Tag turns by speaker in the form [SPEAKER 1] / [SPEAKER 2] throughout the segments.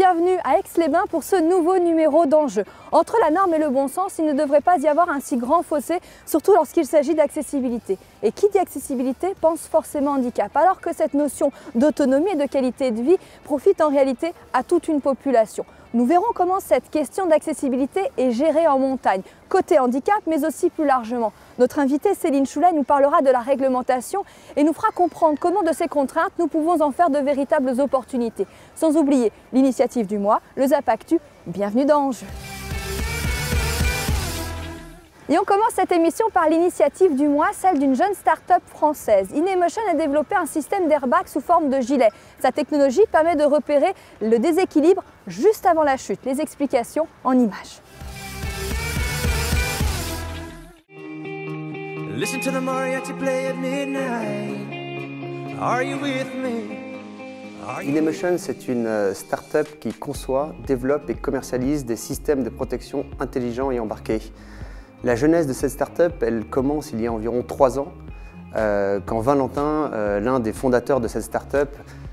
[SPEAKER 1] bienvenue à Aix-les-Bains pour ce nouveau numéro d'Enjeu. Entre la norme et le bon sens, il ne devrait pas y avoir un si grand fossé, surtout lorsqu'il s'agit d'accessibilité. Et qui dit accessibilité pense forcément handicap, alors que cette notion d'autonomie et de qualité de vie profite en réalité à toute une population. Nous verrons comment cette question d'accessibilité est gérée en montagne, côté handicap, mais aussi plus largement. Notre invitée Céline Choulet nous parlera de la réglementation et nous fera comprendre comment de ces contraintes nous pouvons en faire de véritables opportunités. Sans oublier l'initiative du mois, le Zap Actu. Bienvenue dans Enjeu. Et on commence cette émission par l'initiative du mois, celle d'une jeune start-up française. InEmotion a développé un système d'airbag sous forme de gilet. Sa technologie permet de repérer le déséquilibre juste avant la chute. Les explications en images.
[SPEAKER 2] Listen to the mariachi play at midnight. Are you with me?
[SPEAKER 3] InEmotion, c'est une start-up qui conçoit, développe et commercialise des systèmes de protection intelligents et embarqués. La genèse de cette start-up, elle commence il y a environ 3 ans, quand Valentin, l'un des fondateurs de cette start-up,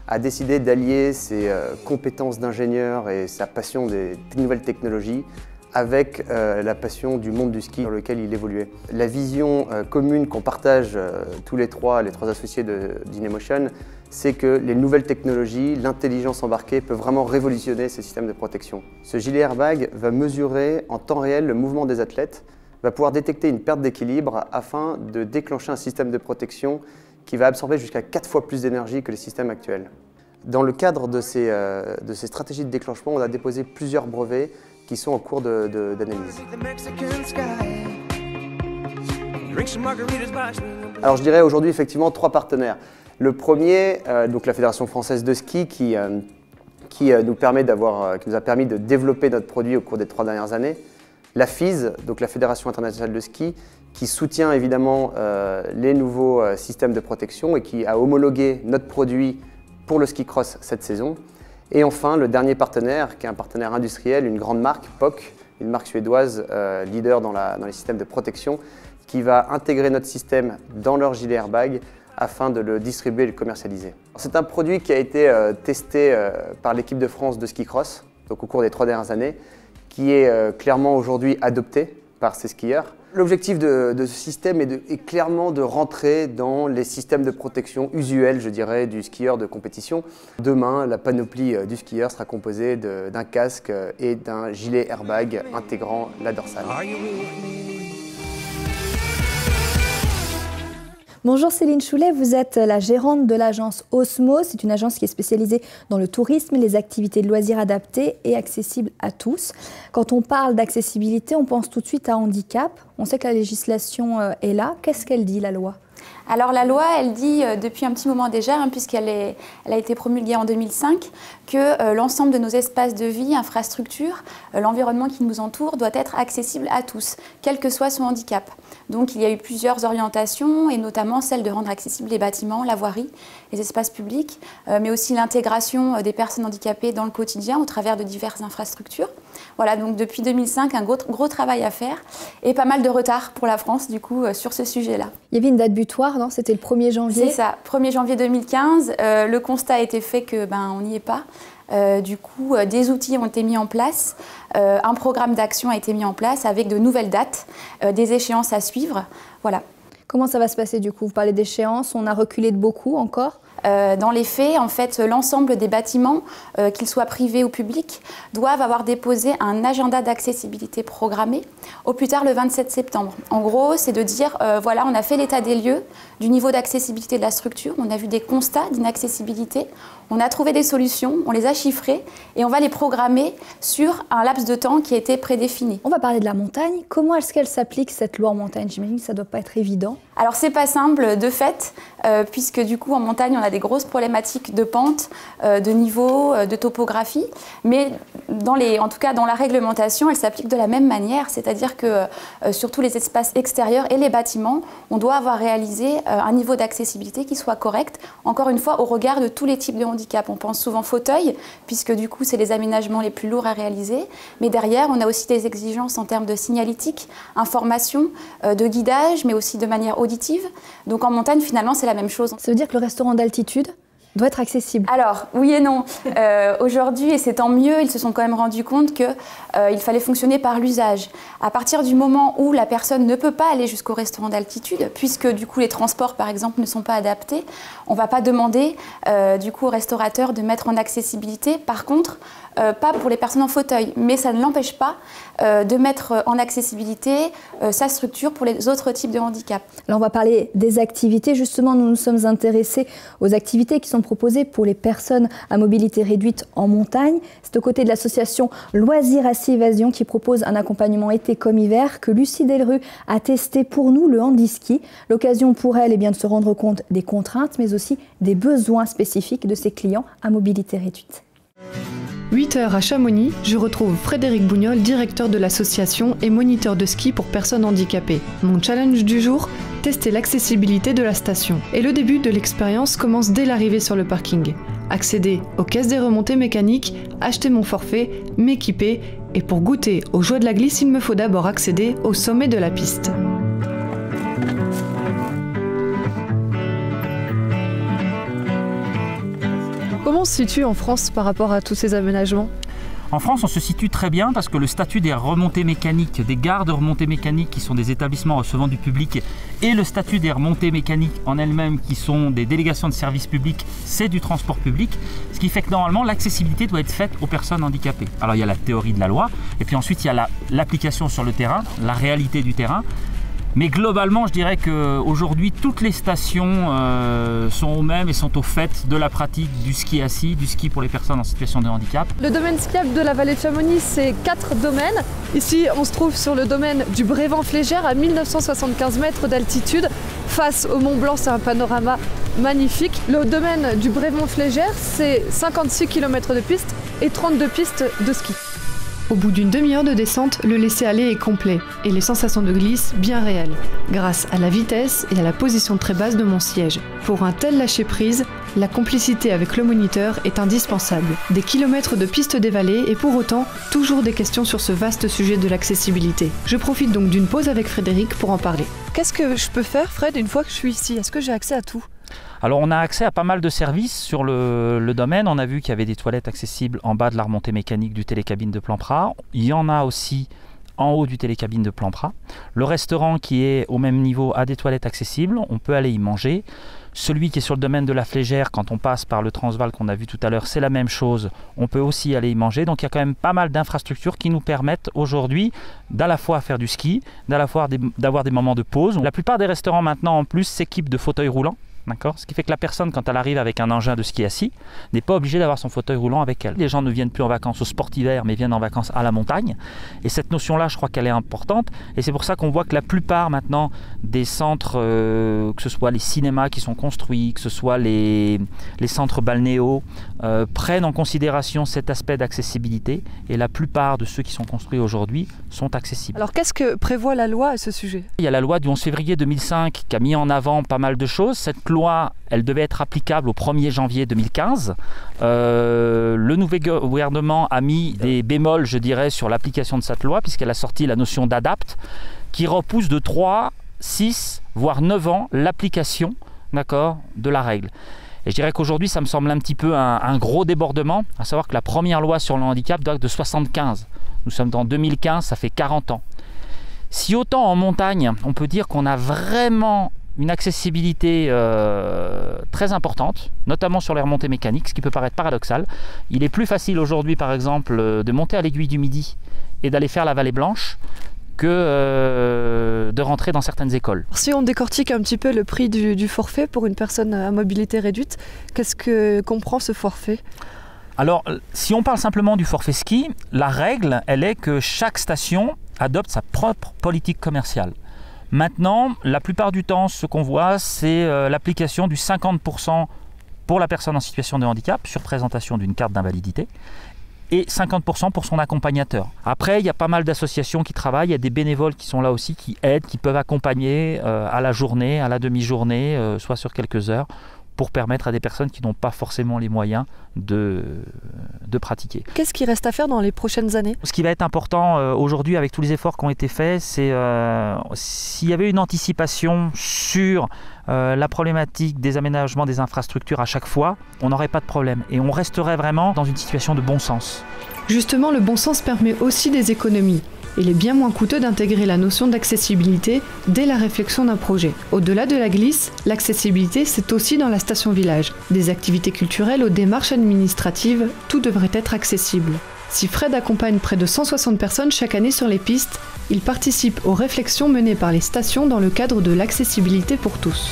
[SPEAKER 3] a décidé d'allier ses compétences d'ingénieur et sa passion des nouvelles technologies avec la passion du monde du ski dans lequel il évoluait. La vision commune qu'on partage tous les trois associés d'InEmotion, c'est que les nouvelles technologies, l'intelligence embarquée peut vraiment révolutionner ces systèmes de protection. Ce gilet airbag va mesurer en temps réel le mouvement des athlètes, va pouvoir détecter une perte d'équilibre afin de déclencher un système de protection qui va absorber jusqu'à 4 fois plus d'énergie que les systèmes actuels. Dans le cadre de ces stratégies de déclenchement, on a déposé plusieurs brevets qui sont en cours d'analyse. Alors je dirais aujourd'hui effectivement 3 partenaires. Le premier, donc la Fédération française de ski qui nous a permis de développer notre produit au cours des 3 dernières années. La FIS, donc la Fédération internationale de ski, qui soutient évidemment les nouveaux systèmes de protection et qui a homologué notre produit pour le ski cross cette saison. Et enfin, le dernier partenaire, qui est un partenaire industriel, une grande marque, POC, une marque suédoise leader dans les systèmes de protection, qui va intégrer notre système dans leur gilet airbag afin de le distribuer et le commercialiser. C'est un produit qui a été testé par l'équipe de France de ski cross, donc au cours des 3 dernières années, qui est clairement aujourd'hui adopté par ces skieurs. L'objectif de ce système est clairement de rentrer dans les systèmes de protection usuels, je dirais, du skieur de compétition. Demain, la panoplie du skieur sera composée d'un casque et d'un gilet airbag intégrant la dorsale.
[SPEAKER 1] Bonjour Céline Choulet, vous êtes la gérante de l'agence Osmo. C'est une agence qui est spécialisée dans le tourisme et les activités de loisirs adaptées et accessibles à tous. Quand on parle d'accessibilité, on pense tout de suite à handicap. On sait que la législation est là. Qu'est-ce qu'elle dit, la loi ?
[SPEAKER 4] Alors la loi, elle dit depuis un petit moment déjà, puisqu'elle a été promulguée en 2005, que l'ensemble de nos espaces de vie, infrastructures, l'environnement qui nous entoure doit être accessible à tous, quel que soit son handicap. Donc il y a eu plusieurs orientations, et notamment celle de rendre accessibles les bâtiments, la voirie, les espaces publics, mais aussi l'intégration des personnes handicapées dans le quotidien au travers de diverses infrastructures. Voilà, donc depuis 2005, un gros travail à faire et pas mal de retard pour la France, du coup, sur ce sujet-là.
[SPEAKER 1] Il y avait une date butoir, non? C'était le 1er janvier?
[SPEAKER 4] C'est ça, 1er janvier 2015. Le constat a été fait que on n'y est pas. Du coup, des outils ont été mis en place, un programme d'action a été mis en place avec de nouvelles dates, des échéances à suivre. Voilà.
[SPEAKER 1] Comment ça va se passer du coup? Vous parlez d'échéances, on a reculé de beaucoup encore?
[SPEAKER 4] Dans les faits, en fait, l'ensemble des bâtiments, qu'ils soient privés ou publics, doivent avoir déposé un agenda d'accessibilité programmé au plus tard le 27 septembre. En gros, c'est de dire, voilà, on a fait l'état des lieux du niveau d'accessibilité de la structure, on a vu des constats d'inaccessibilité, on a trouvé des solutions, on les a chiffrées et on va les programmer sur un laps de temps qui a été prédéfini.
[SPEAKER 1] On va parler de la montagne. Comment est-ce qu'elle s'applique, cette loi en montagne? J'imagine que ça ne doit pas être évident.
[SPEAKER 4] Alors, c'est pas simple de fait, puisque du coup, en montagne, on a des grosses problématiques de pente, de niveau, de topographie, mais en tout cas dans la réglementation, elle s'applique de la même manière, c'est-à-dire que sur tous les espaces extérieurs et les bâtiments, on doit avoir réalisé un niveau d'accessibilité qui soit correct, encore une fois au regard de tous les types de handicap. On pense souvent fauteuil, puisque du coup c'est les aménagements les plus lourds à réaliser, mais derrière on a aussi des exigences en termes de signalétique, information, de guidage, mais aussi de manière auditive. Donc en montagne finalement c'est la même chose.
[SPEAKER 1] Ça veut dire que le restaurant d'altitude, doit être accessible?
[SPEAKER 4] Alors, oui et non. Aujourd'hui, et c'est tant mieux, ils se sont quand même rendus compte qu'il fallait fonctionner par l'usage. À partir du moment où la personne ne peut pas aller jusqu'au restaurant d'altitude, puisque du coup les transports par exemple ne sont pas adaptés, on ne va pas demander du coup au restaurateur de mettre en accessibilité. Par contre, pas pour les personnes en fauteuil, mais ça ne l'empêche pas de mettre en accessibilité sa structure pour les autres types de handicap.
[SPEAKER 1] Alors on va parler des activités. Justement, nous nous sommes intéressés aux activités qui sont proposées pour les personnes à mobilité réduite en montagne. C'est aux côtés de l'association Loisirs Assis Évasion qui propose un accompagnement été comme hiver que Lucie Delru a testé pour nous, le handiski. L'occasion pour elle est bien de se rendre compte des contraintes, mais aussi des besoins spécifiques de ses clients à mobilité réduite.
[SPEAKER 5] 8h à Chamonix, je retrouve Frédéric Bougnol, directeur de l'association et moniteur de ski pour personnes handicapées. Mon challenge du jour, tester l'accessibilité de la station. Et le début de l'expérience commence dès l'arrivée sur le parking. Accéder aux caisses des remontées mécaniques, acheter mon forfait, m'équiper, et pour goûter aux joies de la glisse, il me faut d'abord accéder au sommet de la piste. Comment on se situe en France par rapport à tous ces aménagements?
[SPEAKER 6] En France, on se situe très bien parce que le statut des remontées mécaniques, des gares de remontées mécaniques qui sont des établissements recevant du public, et le statut des remontées mécaniques en elles-mêmes qui sont des délégations de services publics, c'est du transport public. Ce qui fait que normalement, l'accessibilité doit être faite aux personnes handicapées. Alors il y a la théorie de la loi, et puis ensuite il y a l'application sur le terrain, la réalité du terrain. Mais globalement, je dirais qu'aujourd'hui, toutes les stations sont aux mêmes et sont au fait de la pratique du ski assis, du ski pour les personnes en situation de handicap.
[SPEAKER 5] Le domaine skiable de la vallée de Chamonix, c'est 4 domaines. Ici, on se trouve sur le domaine du Brévent-Flégère à 1975 mètres d'altitude. Face au Mont Blanc, c'est un panorama magnifique. Le domaine du Brévent-Flégère, c'est 56 km de piste et 32 pistes de ski. Au bout d'une demi-heure de descente, le laisser-aller est complet et les sensations de glisse bien réelles, grâce à la vitesse et à la position très basse de mon siège. Pour un tel lâcher-prise, la complicité avec le moniteur est indispensable. Des kilomètres de pistes dévalées et pour autant, toujours des questions sur ce vaste sujet de l'accessibilité. Je profite donc d'une pause avec Frédéric pour en parler. Qu'est-ce que je peux faire, Fred, une fois que je suis ici? Est-ce que j'ai accès à tout?
[SPEAKER 6] Alors on a accès à pas mal de services sur le domaine. On a vu qu'il y avait des toilettes accessibles en bas de la remontée mécanique du télécabine de Plan-Pras. Il y en a aussi en haut du télécabine de Plan-Pras. Le restaurant qui est au même niveau a des toilettes accessibles. On peut aller y manger. Celui qui est sur le domaine de la Flégère, quand on passe par le Transval qu'on a vu tout à l'heure, c'est la même chose. On peut aussi aller y manger. Donc il y a quand même pas mal d'infrastructures qui nous permettent aujourd'hui d'à la fois faire du ski, d'avoir des moments de pause. La plupart des restaurants maintenant en plus s'équipent de fauteuils roulants. D'accord ? Ce qui fait que la personne, quand elle arrive avec un engin de ski assis, n'est pas obligée d'avoir son fauteuil roulant avec elle. Les gens ne viennent plus en vacances au sport hiver, mais viennent en vacances à la montagne. Et cette notion-là, je crois qu'elle est importante. Et c'est pour ça qu'on voit que la plupart maintenant des centres, que ce soit les cinémas qui sont construits, que ce soit les centres balnéaux, prennent en considération cet aspect d'accessibilité. Et la plupart de ceux qui sont construits aujourd'hui sont accessibles.
[SPEAKER 5] Alors qu'est-ce que prévoit la loi à ce sujet ? Il
[SPEAKER 6] y a la loi du 11 février 2005 qui a mis en avant pas mal de choses. Cette loi, elle devait être applicable au 1er janvier 2015. Le nouveau gouvernement a mis des bémols, je dirais, sur l'application de cette loi, puisqu'elle a sorti la notion d'ADAPT, qui repousse de 3, 6, voire 9 ans l'application, d'accord, de la règle. Et je dirais qu'aujourd'hui, ça me semble un petit peu un gros débordement, à savoir que la première loi sur le handicap date de 1975. Nous sommes en 2015, ça fait 40 ans. Si autant en montagne, on peut dire qu'on a vraiment une accessibilité très importante, notamment sur les remontées mécaniques, ce qui peut paraître paradoxal. Il est plus facile aujourd'hui, par exemple, de monter à l'Aiguille du Midi et d'aller faire la Vallée Blanche que de rentrer dans certaines écoles.
[SPEAKER 5] Si on décortique un petit peu le prix du forfait pour une personne à mobilité réduite, qu'est-ce que comprend ce forfait ?
[SPEAKER 6] Alors, si on parle simplement du forfait ski, la règle, elle est que chaque station adopte sa propre politique commerciale. Maintenant, la plupart du temps, ce qu'on voit, c'est l'application du 50% pour la personne en situation de handicap, sur présentation d'une carte d'invalidité, et 50% pour son accompagnateur. Après, il y a pas mal d'associations qui travaillent, il y a des bénévoles qui sont là aussi, qui aident, qui peuvent accompagner à la journée, à la demi-journée, soit sur quelques heures, pour permettre à des personnes qui n'ont pas forcément les moyens de pratiquer.
[SPEAKER 5] Qu'est-ce qui reste à faire dans les prochaines années?
[SPEAKER 6] Ce qui va être important aujourd'hui avec tous les efforts qui ont été faits, c'est s'il y avait une anticipation sur la problématique des aménagements des infrastructures à chaque fois, on n'aurait pas de problème et on resterait vraiment dans une situation de bon sens.
[SPEAKER 5] Justement, le bon sens permet aussi des économies. Il est bien moins coûteux d'intégrer la notion d'accessibilité dès la réflexion d'un projet. Au-delà de la glisse, l'accessibilité, c'est aussi dans la station-village. Des activités culturelles aux démarches administratives, tout devrait être accessible. Si Fred accompagne près de 160 personnes chaque année sur les pistes, il participe aux réflexions menées par les stations dans le cadre de l'accessibilité pour tous.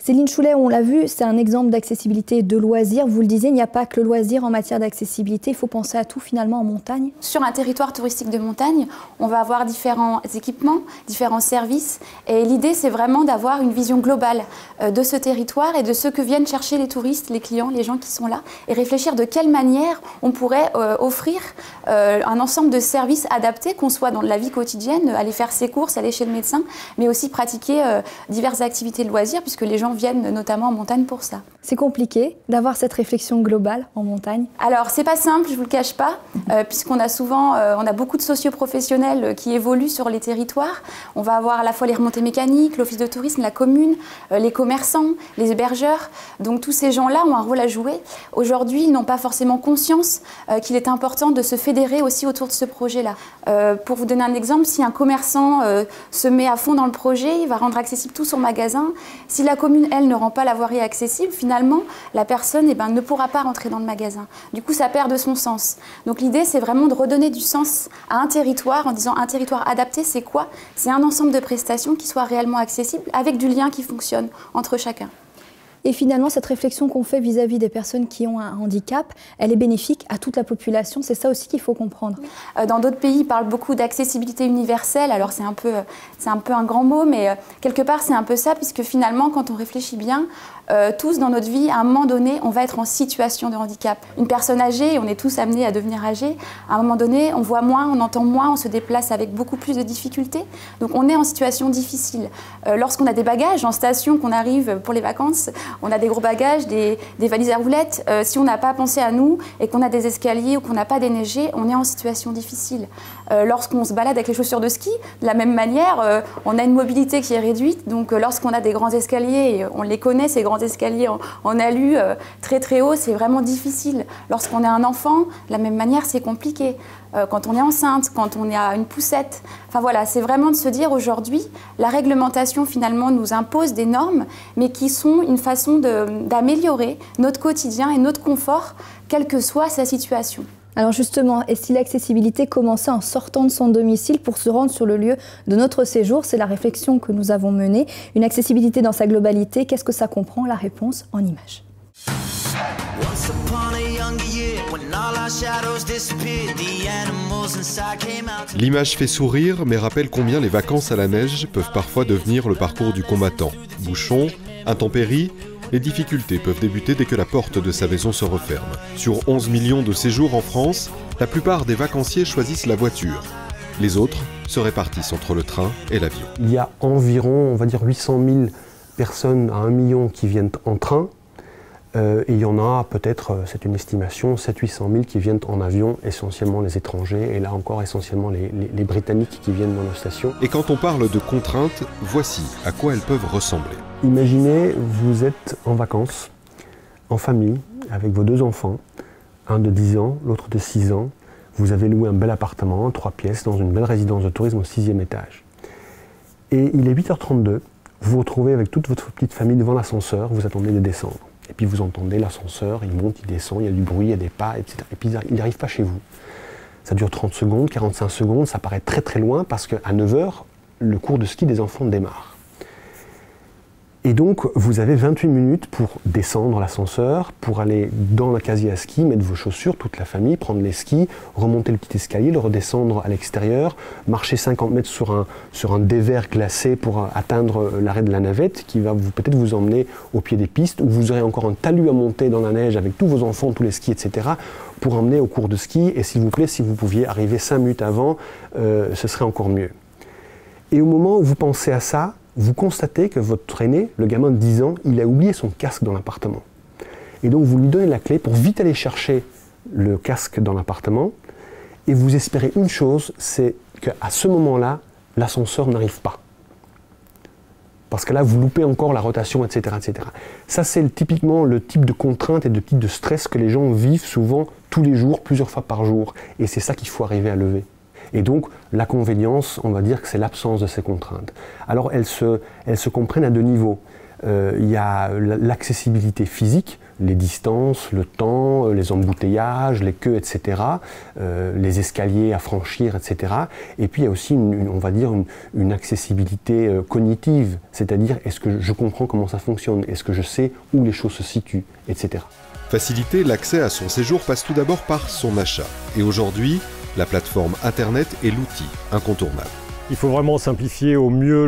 [SPEAKER 1] Céline Choulet, on l'a vu, c'est un exemple d'accessibilité de loisirs. Vous le disiez, il n'y a pas que le loisir en matière d'accessibilité, il faut penser à tout finalement en montagne.
[SPEAKER 4] Sur un territoire touristique de montagne, on va avoir différents équipements, différents services. Et l'idée, c'est vraiment d'avoir une vision globale de ce territoire et de ce que viennent chercher les touristes, les clients, les gens qui sont là. Et réfléchir de quelle manière on pourrait offrir un ensemble de services adaptés, qu'on soit dans la vie quotidienne, aller faire ses courses, aller chez le médecin, mais aussi pratiquer diverses activités de loisirs, puisque les gens viennent notamment en montagne pour ça.
[SPEAKER 1] C'est compliqué d'avoir cette réflexion globale en montagne?
[SPEAKER 4] Alors, c'est pas simple, je vous le cache pas, puisqu'on a souvent, on a beaucoup de socioprofessionnels qui évoluent sur les territoires. On va avoir à la fois les remontées mécaniques, l'office de tourisme, la commune, les commerçants, les hébergeurs. Donc tous ces gens-là ont un rôle à jouer. Aujourd'hui, ils n'ont pas forcément conscience qu'il est important de se fédérer aussi autour de ce projet-là. Pour vous donner un exemple, si un commerçant se met à fond dans le projet, il va rendre accessible tout son magasin. Si la commune, elle, ne rend pas la voirie accessible, finalement, la personne ne pourra pas rentrer dans le magasin. Du coup, ça perd de son sens. Donc l'idée, c'est vraiment de redonner du sens à un territoire en disant un territoire adapté, c'est quoi? C'est un ensemble de prestations qui soient réellement accessibles avec du lien qui fonctionne entre chacun.
[SPEAKER 1] Et finalement, cette réflexion qu'on fait vis-à-vis des personnes qui ont un handicap, elle est bénéfique à toute la population. C'est ça aussi qu'il faut comprendre.
[SPEAKER 4] Dans d'autres pays, ils parlent beaucoup d'accessibilité universelle. Alors c'est un peu un grand mot, mais quelque part c'est un peu ça, puisque finalement, quand on réfléchit bien, tous dans notre vie, à un moment donné, on va être en situation de handicap. Une personne âgée, on est tous amenés à devenir âgés, à un moment donné, on voit moins, on entend moins, on se déplace avec beaucoup plus de difficultés. Donc on est en situation difficile. Lorsqu'on a des bagages en station, qu'on arrive pour les vacances, on a des gros bagages, des valises à roulettes. Si on n'a pas pensé à nous et qu'on a des escaliers ou qu'on n'a pas déneigé, on est en situation difficile. Lorsqu'on se balade avec les chaussures de ski, de la même manière, on a une mobilité qui est réduite. Donc lorsqu'on a des grands escaliers, et on les connaît, ces grands escaliers en alu très très haut, c'est vraiment difficile. Lorsqu'on est un enfant, de la même manière, c'est compliqué. Quand on est enceinte, quand on est à une poussette. Enfin voilà, c'est vraiment de se dire aujourd'hui, la réglementation finalement nous impose des normes, mais qui sont une façon d'améliorer notre quotidien et notre confort, quelle que soit sa situation.
[SPEAKER 1] Alors justement, et si l'accessibilité commençait en sortant de son domicile pour se rendre sur le lieu de notre séjour? C'est la réflexion que nous avons menée. Une accessibilité dans sa globalité, qu'est-ce que ça comprend? La réponse en images.
[SPEAKER 7] L'image fait sourire, mais rappelle combien les vacances à la neige peuvent parfois devenir le parcours du combattant. Bouchons, intempéries, les difficultés peuvent débuter dès que la porte de sa maison se referme. Sur 11 millions de séjours en France, la plupart des vacanciers choisissent la voiture. Les autres se répartissent entre le train et l'avion.
[SPEAKER 8] Il y a environ, on va dire 800 000 personnes à 1 million qui viennent en train. Et il y en a peut-être, c'est une estimation, 700 000 à 800 000 qui viennent en avion, essentiellement les étrangers, et là encore essentiellement les Britanniques qui viennent dans nos stations.
[SPEAKER 7] Et quand on parle de contraintes, voici à quoi elles peuvent ressembler.
[SPEAKER 8] Imaginez, vous êtes en vacances, en famille, avec vos 2 enfants, un de 10 ans, l'autre de 6 ans. Vous avez loué un bel appartement, 3 pièces, dans une belle résidence de tourisme au 6e étage. Et il est 8h32, vous vous retrouvez avec toute votre petite famille devant l'ascenseur, vous attendez de descendre. Et puis vous entendez l'ascenseur, il monte, il descend, il y a du bruit, il y a des pas, etc. Et puis il n'arrive pas chez vous. Ça dure 30 secondes, 45 secondes, ça paraît très très loin parce qu'à 9h, le cours de ski des enfants démarre. Et donc vous avez 28 minutes pour descendre l'ascenseur, pour aller dans la casier à ski, mettre vos chaussures, toute la famille, prendre les skis, remonter le petit escalier, le redescendre à l'extérieur, marcher 50 mètres sur un dévers glacé pour atteindre l'arrêt de la navette qui va peut-être vous emmener au pied des pistes, où vous aurez encore un talus à monter dans la neige avec tous vos enfants, tous les skis, etc. pour emmener au cours de ski. Et s'il vous plaît, si vous pouviez arriver 5 minutes avant, ce serait encore mieux. Et au moment où vous pensez à ça, vous constatez que votre aîné, le gamin de 10 ans, il a oublié son casque dans l'appartement. Et donc vous lui donnez la clé pour vite aller chercher le casque dans l'appartement, et vous espérez une chose, c'est qu'à ce moment-là, l'ascenseur n'arrive pas. Parce que là, vous loupez encore la rotation, etc. etc. Ça, c'est typiquement le type de contrainte et de type de stress que les gens vivent souvent tous les jours, plusieurs fois par jour. Et c'est ça qu'il faut arriver à lever. Et donc, l'inconvénience, on va dire que c'est l'absence de ces contraintes. Alors, elles se comprennent à deux niveaux. Il y a l'accessibilité physique, les distances, le temps, les embouteillages, les queues, etc., les escaliers à franchir, etc. Et puis il y a aussi, on va dire, une accessibilité cognitive, c'est-à-dire est-ce que je comprends comment ça fonctionne, est-ce que je sais où les choses se situent, etc.
[SPEAKER 7] Faciliter l'accès à son séjour passe tout d'abord par son achat. Et aujourd'hui, la plateforme Internet est l'outil incontournable.
[SPEAKER 9] Il faut vraiment simplifier au mieux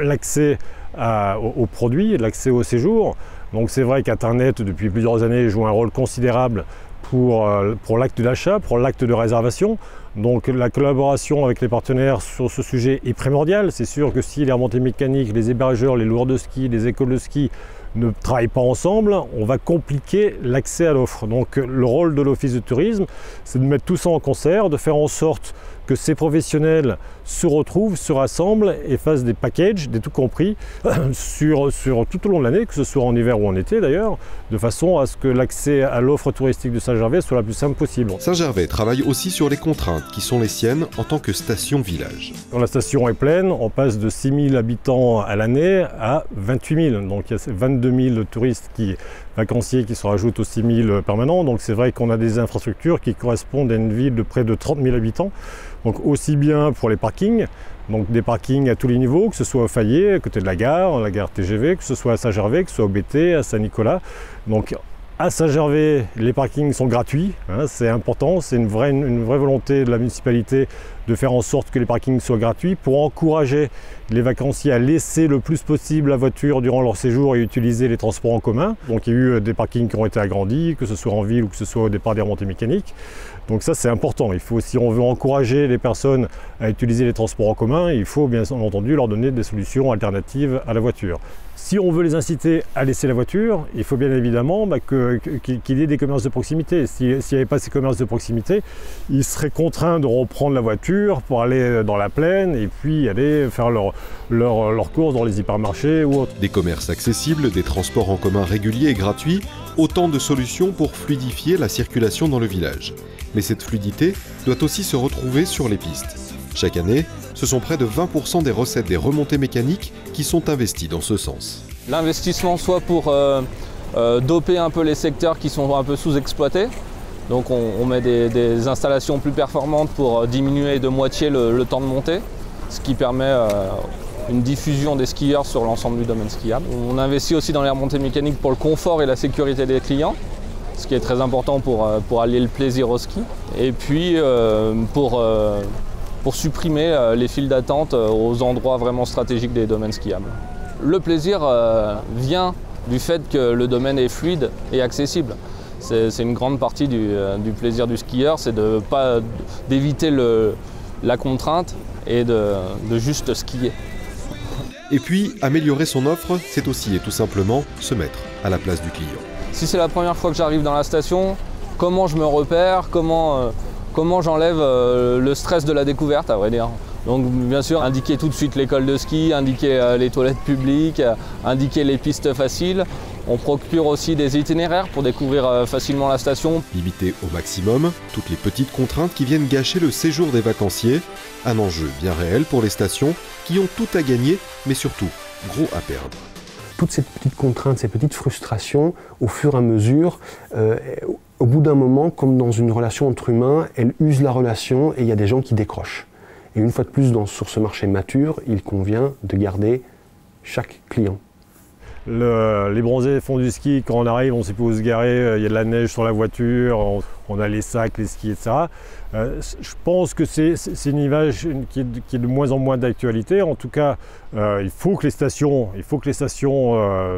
[SPEAKER 9] l'accès aux produits, l'accès au séjour. Donc c'est vrai qu'Internet, depuis plusieurs années, joue un rôle considérable pour l'acte d'achat, pour l'acte de réservation. Donc la collaboration avec les partenaires sur ce sujet est primordiale. C'est sûr que si les remontées mécaniques, les hébergeurs, les loueurs de ski, les écoles de ski ne travaillent pas ensemble, on va compliquer l'accès à l'offre. Donc le rôle de l'Office de tourisme, c'est de mettre tout ça en concert, de faire en sorte que ces professionnels se retrouvent, se rassemblent et fassent des packages, des tout compris, sur tout au long de l'année, que ce soit en hiver ou en été d'ailleurs, de façon à ce que l'accès à l'offre touristique de Saint-Gervais soit la plus simple possible.
[SPEAKER 7] Saint-Gervais travaille aussi sur les contraintes qui sont les siennes en tant que station-village.
[SPEAKER 9] Quand la station est pleine, on passe de 6 000 habitants à l'année à 28 000. Donc il y a 22 000 touristes vacanciers qui se rajoutent aux 6 000 permanents. Donc c'est vrai qu'on a des infrastructures qui correspondent à une ville de près de 30 000 habitants. Donc aussi bien pour les parkings, donc des parkings à tous les niveaux, que ce soit au Fayet, à côté de la gare TGV, que ce soit à Saint-Gervais, que ce soit au BT, à Saint-Nicolas. Donc à Saint-Gervais, les parkings sont gratuits, hein, c'est important, c'est une vraie volonté de la municipalité de faire en sorte que les parkings soient gratuits pour encourager les vacanciers à laisser le plus possible la voiture durant leur séjour et utiliser les transports en commun. Donc il y a eu des parkings qui ont été agrandis, que ce soit en ville ou que ce soit au départ des remontées mécaniques. Donc ça c'est important, il faut, si on veut encourager les personnes à utiliser les transports en commun, il faut bien entendu leur donner des solutions alternatives à la voiture. Si on veut les inciter à laisser la voiture, il faut bien évidemment qu'il y ait des commerces de proximité. S'il n'y avait pas ces commerces de proximité, ils seraient contraints de reprendre la voiture pour aller dans la plaine et puis aller faire leurs courses dans les hypermarchés ou autres.
[SPEAKER 7] Des commerces accessibles, des transports en commun réguliers et gratuits, autant de solutions pour fluidifier la circulation dans le village. Mais cette fluidité doit aussi se retrouver sur les pistes. Chaque année, ce sont près de 20% des recettes des remontées mécaniques qui sont investies dans ce sens.
[SPEAKER 10] L'investissement soit pour doper un peu les secteurs qui sont un peu sous-exploités. Donc on met des installations plus performantes pour diminuer de moitié le temps de montée, ce qui permet une diffusion des skieurs sur l'ensemble du domaine skiable. On investit aussi dans les remontées mécaniques pour le confort et la sécurité des clients, ce qui est très important pour allier le plaisir au ski. Et puis pour supprimer les files d'attente aux endroits vraiment stratégiques des domaines skiables. Le plaisir vient du fait que le domaine est fluide et accessible. C'est une grande partie du plaisir du skieur, c'est d'éviter la contrainte et de juste skier.
[SPEAKER 7] Et puis, améliorer son offre, c'est aussi et tout simplement se mettre à la place du client.
[SPEAKER 10] Si c'est la première fois que j'arrive dans la station, comment je me repère, comment j'enlève le stress de la découverte, à vrai dire. Donc bien sûr, indiquer tout de suite l'école de ski, indiquer les toilettes publiques, indiquer les pistes faciles. On procure aussi des itinéraires pour découvrir facilement la station.
[SPEAKER 7] Limiter au maximum toutes les petites contraintes qui viennent gâcher le séjour des vacanciers. Un enjeu bien réel pour les stations qui ont tout à gagner, mais surtout gros à perdre.
[SPEAKER 8] Toutes ces petites contraintes, ces petites frustrations, au fur et à mesure, au bout d'un moment, comme dans une relation entre humains, elles usent la relation et il y a des gens qui décrochent. Et une fois de plus, sur ce marché mature, il convient de garder chaque client.
[SPEAKER 9] Les bronzés font du ski, quand on arrive, on ne sait plus où se garer, il y a de la neige sur la voiture, on a les sacs, les skis, etc. Je pense que c'est une image qui est de moins en moins d'actualité. En tout cas, il faut que les stations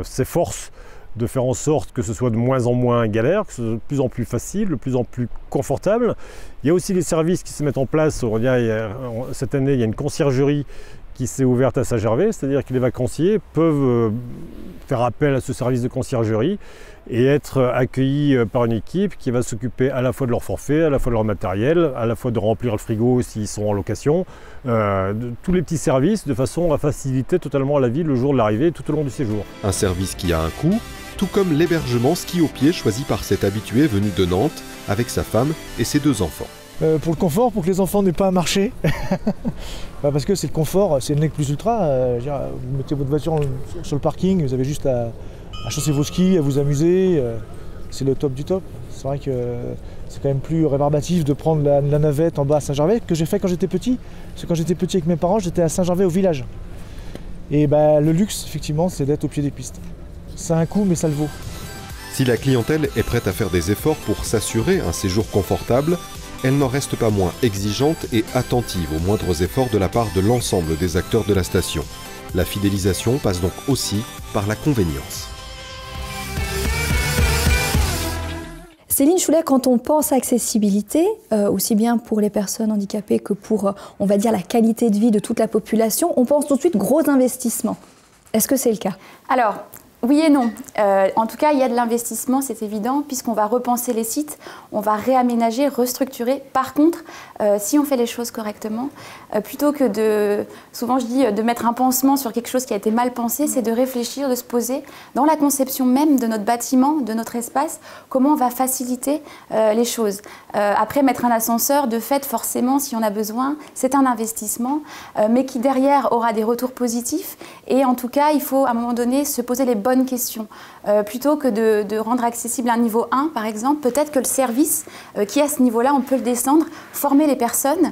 [SPEAKER 9] s'efforcent de faire en sorte que ce soit de moins en moins galère, que ce soit de plus en plus facile, de plus en plus confortable. Il y a aussi les services qui se mettent en place. Cette année, il y a une conciergerie qui s'est ouverte à Saint-Gervais, c'est-à-dire que les vacanciers peuvent faire appel à ce service de conciergerie et être accueillis par une équipe qui va s'occuper à la fois de leur forfait, à la fois de leur matériel, à la fois de remplir le frigo s'ils sont en location, de tous les petits services de façon à faciliter totalement la vie le jour de l'arrivée tout au long du séjour.
[SPEAKER 7] Un service qui a un coût, tout comme l'hébergement ski au pied choisi par cet habitué venu de Nantes avec sa femme et ses 2 enfants.
[SPEAKER 11] Pour le confort, pour que les enfants n'aient pas à marcher, parce que c'est le confort, c'est le nec plus ultra. Vous mettez votre voiture sur le parking, vous avez juste à chausser vos skis, à vous amuser, c'est le top du top. C'est vrai que c'est quand même plus rébarbatif de prendre la navette en bas à Saint-Gervais que j'ai fait quand j'étais petit. Parce que quand j'étais petit avec mes parents, j'étais à Saint-Gervais au village. Et le luxe, effectivement, c'est d'être au pied des pistes. Ça a un coût, mais ça le vaut.
[SPEAKER 7] Si la clientèle est prête à faire des efforts pour s'assurer un séjour confortable, elle n'en reste pas moins exigeante et attentive aux moindres efforts de la part de l'ensemble des acteurs de la station. La fidélisation passe donc aussi par la convenience.
[SPEAKER 1] Céline Choulet, quand on pense accessibilité, aussi bien pour les personnes handicapées que pour, on va dire, la qualité de vie de toute la population, on pense tout de suite gros investissements. Est-ce que c'est le cas?
[SPEAKER 4] Alors, oui et non. En tout cas, il y a de l'investissement, c'est évident, puisqu'on va repenser les sites, on va réaménager, restructurer. Par contre, si on fait les choses correctement, plutôt que de, souvent je dis, de mettre un pansement sur quelque chose qui a été mal pensé, c'est de réfléchir, de se poser dans la conception même de notre bâtiment, de notre espace, comment on va faciliter les choses. Après, mettre un ascenseur, de fait, forcément, si on a besoin, c'est un investissement, mais qui derrière aura des retours positifs. Et en tout cas, il faut à un moment donné se poser les bonnes questions. Plutôt que de rendre accessible un niveau 1, par exemple, peut-être que le service qui est à ce niveau-là, on peut le descendre, former les personnes,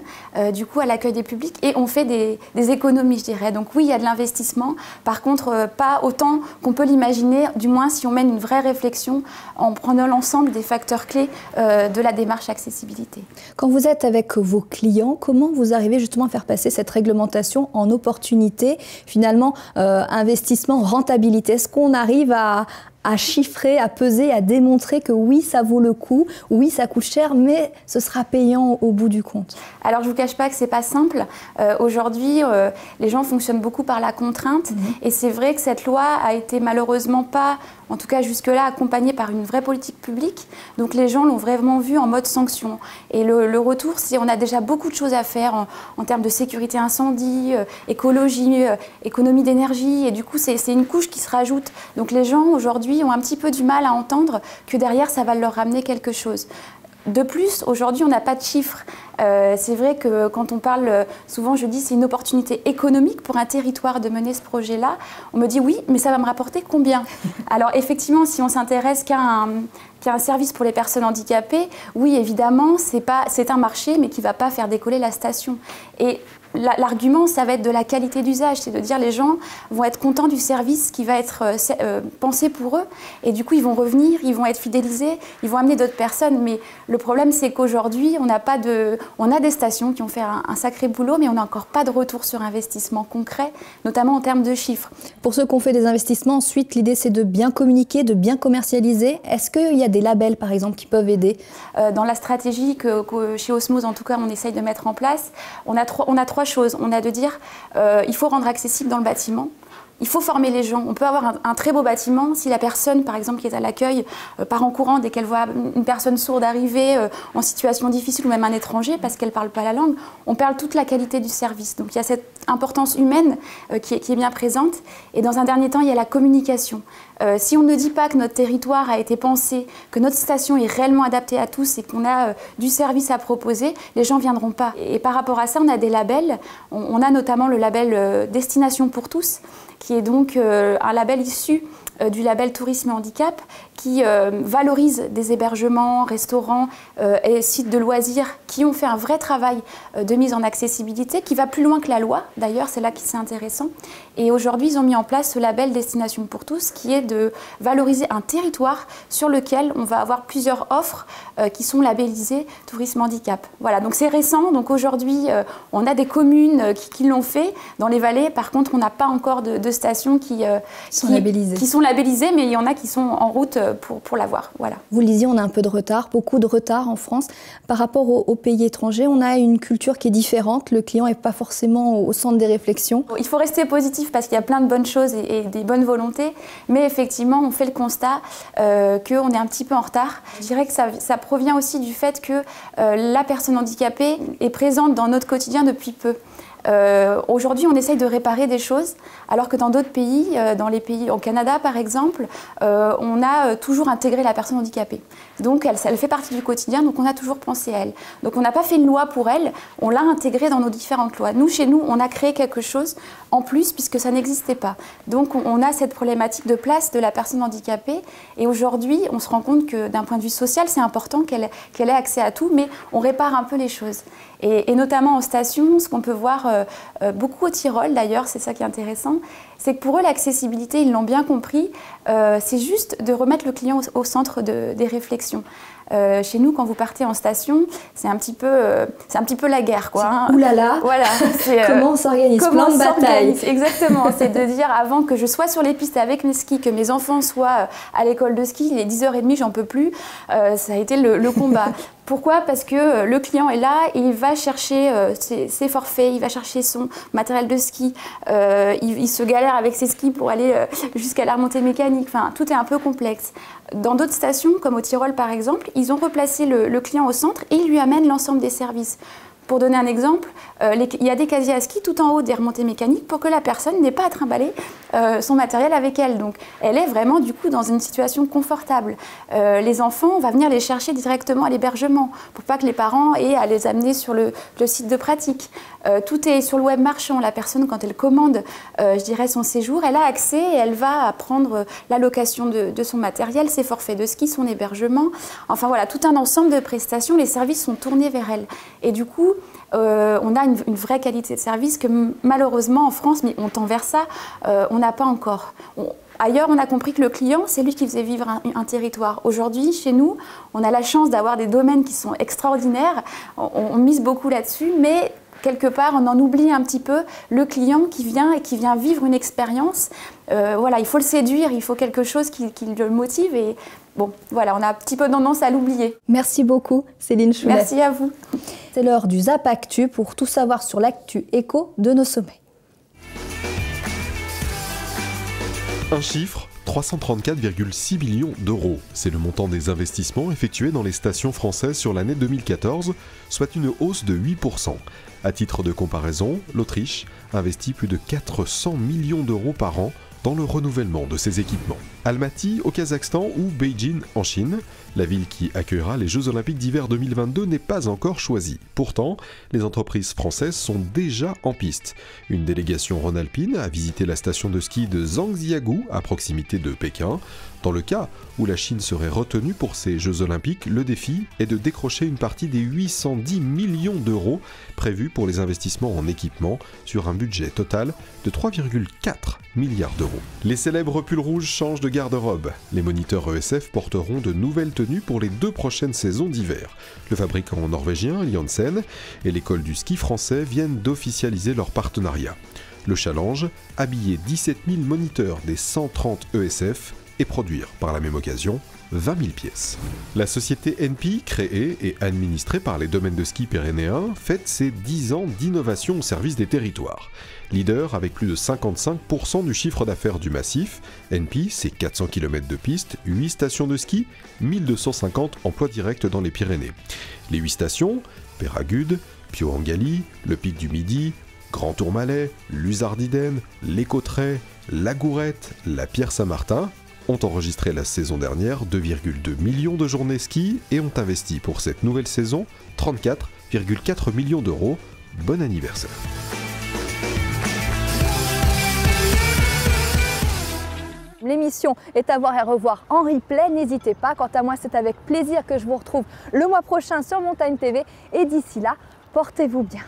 [SPEAKER 4] du coup, à l'accueil des publics, et on fait des économies, je dirais. Donc oui, il y a de l'investissement, par contre, pas autant qu'on peut l'imaginer, du moins si on mène une vraie réflexion en prenant l'ensemble des facteurs clés de la démarche accessibilité.
[SPEAKER 1] Quand vous êtes avec vos clients, comment vous arrivez justement à faire passer cette réglementation en opportunité, finalement, investissement, rentabilité? Est-ce qu'on arrive à chiffrer, à peser, à démontrer que oui, ça vaut le coup, oui, ça coûte cher, mais ce sera payant au bout du compte?
[SPEAKER 4] Alors, je ne vous cache pas que ce n'est pas simple. Aujourd'hui, les gens fonctionnent beaucoup par la contrainte. Et c'est vrai que cette loi a été malheureusement pas, en tout cas jusque-là, accompagnée par une vraie politique publique. Donc, les gens l'ont vraiment vu en mode sanction. Et le retour, c'est on a déjà beaucoup de choses à faire en termes de sécurité incendie, écologie, économie d'énergie. Et du coup, c'est une couche qui se rajoute. Donc, les gens, aujourd'hui, ont un petit peu du mal à entendre que derrière, ça va leur ramener quelque chose. De plus, aujourd'hui, on n'a pas de chiffres. C'est vrai que quand on parle, souvent je dis c'est une opportunité économique pour un territoire de mener ce projet-là. On me dit oui, mais ça va me rapporter combien? Alors effectivement, si on s'intéresse qu'à un service pour les personnes handicapées, oui, évidemment, c'est un marché, mais qui ne va pas faire décoller la station. Et l'argument, ça va être de la qualité d'usage, c'est de dire les gens vont être contents du service qui va être pensé pour eux, et du coup ils vont revenir, ils vont être fidélisés, ils vont amener d'autres personnes. Mais le problème, c'est qu'aujourd'hui, on a des stations qui ont fait un sacré boulot, mais on n'a encore pas de retour sur investissement concret, notamment en termes de chiffres.
[SPEAKER 1] Pour ceux qui ont fait des investissements, ensuite, l'idée c'est de bien communiquer, de bien commercialiser. Est-ce qu'il y a des labels, par exemple, qui peuvent aider?
[SPEAKER 4] Dans la stratégie que chez Osmose, en tout cas, on essaye de mettre en place, on a trois choses. On a de dire il faut rendre accessible dans le bâtiment. Il faut former les gens. On peut avoir un très beau bâtiment. Si la personne, par exemple, qui est à l'accueil, part en courant dès qu'elle voit une personne sourde arriver en situation difficile, ou même un étranger, parce qu'elle ne parle pas la langue, on perd toute la qualité du service. Donc il y a cette importance humaine qui est bien présente. Et dans un dernier temps, il y a la communication. Si on ne dit pas que notre territoire a été pensé, que notre station est réellement adaptée à tous et qu'on a du service à proposer, les gens ne viendront pas. Et par rapport à ça, on a des labels. On a notamment le label Destination pour tous, qui est donc un label issu du label Tourisme et Handicap, qui valorise des hébergements, restaurants et sites de loisirs qui ont fait un vrai travail de mise en accessibilité, qui va plus loin que la loi. D'ailleurs, c'est là que c'est intéressant. Et aujourd'hui, ils ont mis en place ce label Destination pour tous, qui est de valoriser un territoire sur lequel on va avoir plusieurs offres qui sont labellisées Tourisme Handicap. Voilà, donc c'est récent. Donc aujourd'hui, on a des communes qui l'ont fait. Dans les vallées, par contre, on n'a pas encore de stations qui sont labellisés, mais il y en a qui sont en route pour l'avoir. Voilà.
[SPEAKER 1] Vous le disiez, on a un peu de retard, beaucoup de retard en France. Par rapport aux pays étrangers, on a une culture qui est différente. Le client n'est pas forcément au centre des réflexions.
[SPEAKER 4] Il faut rester positif parce qu'il y a plein de bonnes choses et des bonnes volontés, mais effectivement, on fait le constat qu'on est un petit peu en retard. Je dirais que ça provient aussi du fait que la personne handicapée est présente dans notre quotidien depuis peu. Aujourd'hui, on essaye de réparer des choses, alors que dans d'autres pays, dans les pays, au Canada par exemple, on a toujours intégré la personne handicapée. Donc elle fait partie du quotidien, donc on a toujours pensé à elle. Donc on n'a pas fait une loi pour elle, on l'a intégrée dans nos différentes lois. Nous, chez nous, on a créé quelque chose en plus puisque ça n'existait pas. Donc on a cette problématique de place de la personne handicapée et aujourd'hui, on se rend compte que d'un point de vue social, c'est important qu'elle ait accès à tout, mais on répare un peu les choses. Et notamment en station, ce qu'on peut voir beaucoup au Tyrol d'ailleurs, c'est ça qui est intéressant, c'est que pour eux l'accessibilité, ils l'ont bien compris, c'est juste de remettre le client au centre des réflexions. Chez nous, quand vous partez en station, c'est un petit peu la guerre, quoi. Hein.
[SPEAKER 1] Ouh là là.
[SPEAKER 4] Voilà.
[SPEAKER 1] Comment on s'organise, plan de bataille.
[SPEAKER 4] Exactement. C'est de dire avant que je sois sur les pistes avec mes skis, que mes enfants soient à l'école de ski, il est 10h30, j'en peux plus. Ça a été le combat. Pourquoi? Parce que le client est là, il va chercher ses forfaits, il va chercher son matériel de ski, il se galère avec ses skis pour aller jusqu'à la remontée mécanique. Enfin, tout est un peu complexe. Dans d'autres stations, comme au Tyrol par exemple, ils ont replacé le client au centre et ils lui amènent l'ensemble des services. Pour donner un exemple, il y a des casiers à ski tout en haut des remontées mécaniques pour que la personne n'ait pas à trimballer son matériel avec elle. Donc elle est vraiment du coup dans une situation confortable. Les enfants, on va venir les chercher directement à l'hébergement pour pas que les parents aient à les amener sur le site de pratique. Tout est sur le web marchand. La personne, quand elle commande, je dirais, son séjour, elle a accès et elle va prendre la location de son matériel, ses forfaits de ski, son hébergement. Enfin voilà, tout un ensemble de prestations. Les services sont tournés vers elle. Et du coup, on a une vraie qualité de service que malheureusement en France, mais on tend vers ça, on n'a pas encore. Ailleurs, on a compris que le client, c'est lui qui faisait vivre un territoire. Aujourd'hui, chez nous, on a la chance d'avoir des domaines qui sont extraordinaires. On mise beaucoup là-dessus, mais quelque part, on en oublie un petit peu le client qui vient vivre une expérience. Voilà, il faut le séduire, il faut quelque chose qui le motive. Et bon, voilà, on a un petit peu tendance à l'oublier.
[SPEAKER 1] Merci beaucoup, Céline Choulet.
[SPEAKER 4] Merci à vous.
[SPEAKER 1] C'est l'heure du Zap Actu pour tout savoir sur l'actu éco de nos sommets.
[SPEAKER 7] Un chiffre, 334,6 millions d'euros. C'est le montant des investissements effectués dans les stations françaises sur l'année 2014, soit une hausse de 8%. À titre de comparaison, l'Autriche investit plus de 400 millions d'euros par an dans le renouvellement de ses équipements. Almaty au Kazakhstan ou Beijing en Chine, la ville qui accueillera les Jeux Olympiques d'hiver 2022 n'est pas encore choisie. Pourtant, les entreprises françaises sont déjà en piste. Une délégation rhône-alpine a visité la station de ski de Zhangjiagu à proximité de Pékin. Dans le cas où la Chine serait retenue pour ces Jeux Olympiques, le défi est de décrocher une partie des 810 millions d'euros prévus pour les investissements en équipement sur un budget total de 3,4 milliards d'euros. Les célèbres pulls rouges changent de garde-robe. Les moniteurs ESF porteront de nouvelles tenues pour les 2 prochaines saisons d'hiver. Le fabricant norvégien Janssen et l'école du ski français viennent d'officialiser leur partenariat. Le challenge, habiller 17 000 moniteurs des 130 ESF et produire par la même occasion 20 000 pièces. La société NP, créée et administrée par les domaines de ski pyrénéens, fête ses 10 ans d'innovation au service des territoires. Leader avec plus de 55% du chiffre d'affaires du massif, NP, c'est 400 km de piste, 8 stations de ski, 1250 emplois directs dans les Pyrénées. Les 8 stations, Péragude, Pio-Engali, le Pic du Midi, Grand Tourmalet, Luzardiden, Les Cauterets, La Gourette, la Pierre-Saint-Martin, ont enregistré la saison dernière 2,2 millions de journées ski et ont investi pour cette nouvelle saison 34,4 millions d'euros. Bon anniversaire.
[SPEAKER 1] L'émission est à voir et à revoir en replay, n'hésitez pas. Quant à moi, c'est avec plaisir que je vous retrouve le mois prochain sur Montagne TV. Et d'ici là, portez-vous bien.